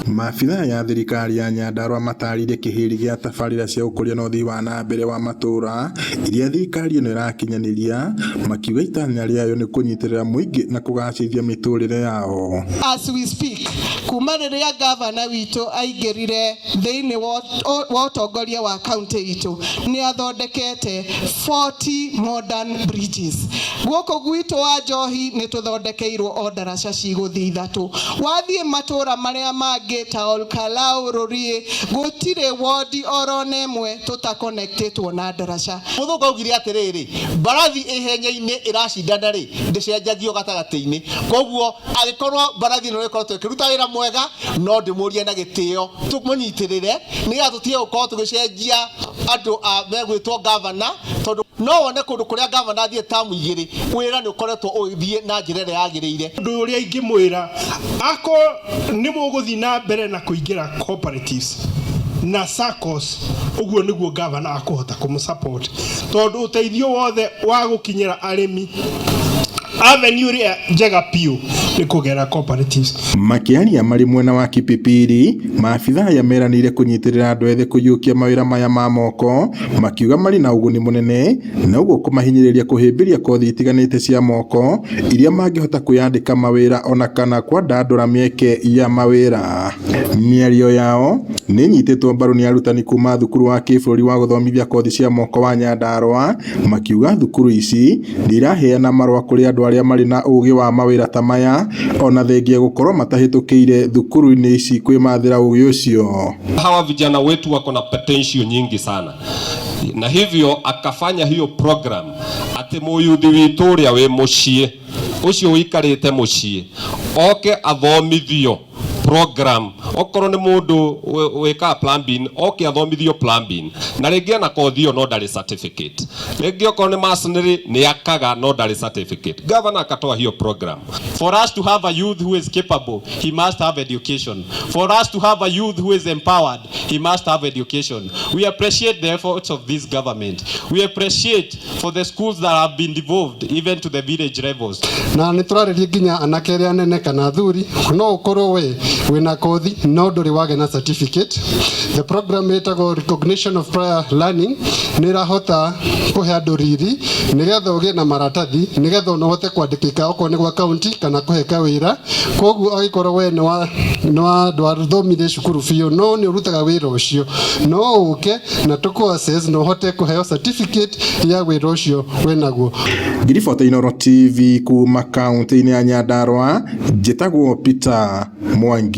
Maabitha ya thirikari ya Nyandarua matarire kĩhĩri gĩa tabarĩra cia ũkũria na ũthii wa na mbere wa matũra iria thirikari ĩno ĩrakinyanĩria, makiuga itanya rĩayo nĩ kũnyitĩrĩra mũingĩ na kũgacĩrithia mĩtũrĩre yao. As we speak, kuma rĩrĩa gavana witũ aingĩrire thĩinĩ wa ũtongoria wa county itũ nĩ athondekete 40 modern bridges. Guoko gwitũ wa Njohi nĩ tũthondekeirwo o ndaraca cigũthiĩ ithatũ. Wathiĩ matũra marĩa mangĩ ta Olkalau, Rũriĩ, gũtirĩ wodi orona ĩmwe tũtakonectĩtwo na ndaraca. Mũthũngũ augire atĩrĩrĩ, mbarathi ihenya-inĩ ĩracindana rĩ ndĩcenjagio gatagatĩ-inĩ. Koguo agĩkorwo mbarathi ĩno ĩkoretwo ĩkĩruta wĩra mwega, no ndĩmũrie na gĩtĩo tũmũnyitĩrĩre nĩgetha tũtige gũkorwo tũgĩcenjia andũ megwĩtwo gavana, tondũ no wone kũndũ kũrĩa gavana athiĩ tamu igĩrĩ wĩra nĩ ũkoretwo ũgĩthiĩ na njĩra ĩrĩa yagĩrĩire. Ũndũ ũrĩa ingĩmwĩra ako nĩ mũgũthiĩ na mbere na kũingĩra cooperatives na SACCOs, ũguo nĩguo gavana akũhota kũmũsupport, tondũ ũteithio wothe wa gũkinyĩra arĩmi avenue ĩrĩa njega piũ nĩ kũgera cooperatives. Makĩaria marĩ mwena wa Kipipiri, maabitha aya meranĩire kũnyitĩrĩra andũ ethĩ kũiyũkia mawĩra maya ma moko, makiuga marĩ na ũguni mũnene na ũguo kũmahinyĩrĩria kũhĩmbĩria kothi itiganĩte cia moko iria mangĩhota kwĩyandĩka mawĩra ona kana kwandandũra mĩeke ya mawĩra. Mĩario yao nĩ nyitĩtwo mbaru nĩ arutani kuma thukuru wa kĩbũrũri wa gũthomithia kothi cia moko wa Nyandarua, makiuga thukuru ici nĩ iraheana marũa kũrĩ andũ arĩa marĩ na ũgĩ wa mawĩra ta maya ona thengia gũkorwo matahĩtũkĩire thukuru-inĩ ici kwĩmathĩra ũgĩ ũcio. Hawa vijana wetu wako na potential nyingi sana, na hivyo akafanya hiyo program ati mũyuthi witũ ũrĩa wĩ mũciĩ ũcio ũikarĩte mũciĩ oke athomithio program, okorwo nĩ mũndũ wĩka plumbing oke athomithio plumbing, na rĩngĩ na kothi ĩyo no ndarĩ certificate, rĩngĩ okorwo nĩ masonry nĩ akaga no ndarĩ certificate. Governor akatoa hiyo program. For us to have a youth who is capable, he must have education. For us to have a youth who is empowered, he must have education. We appreciate the efforts of this government. We appreciate for the schools that have been devolved even to the village levels. Na nĩtũrarĩria nginya anake arĩa anene kana athuri, no ũkorwo wĩna kothi no ndũrĩ wage na certificate. The program ĩtagwo recognition of prior learning nĩ ĩrahota kũhe andũ riri nĩgetha ũgĩe na maratathi nĩgetha ũnohote kwandĩkĩka okorwo nĩ gwa county kana kũheka wĩra. Koguo agĩkorwo we nĩ ndwathomire cukuru biũ no nĩ ũrutaga wĩra ũcio, no ũke na tũkũ assess na ũhote kũheo certificate ya wĩra ũcio wĩnaguo. Ngiriboti Inooro TV kuma kaunti-inĩ ya Nyandarua, njĩtagwo Peter Mwangi.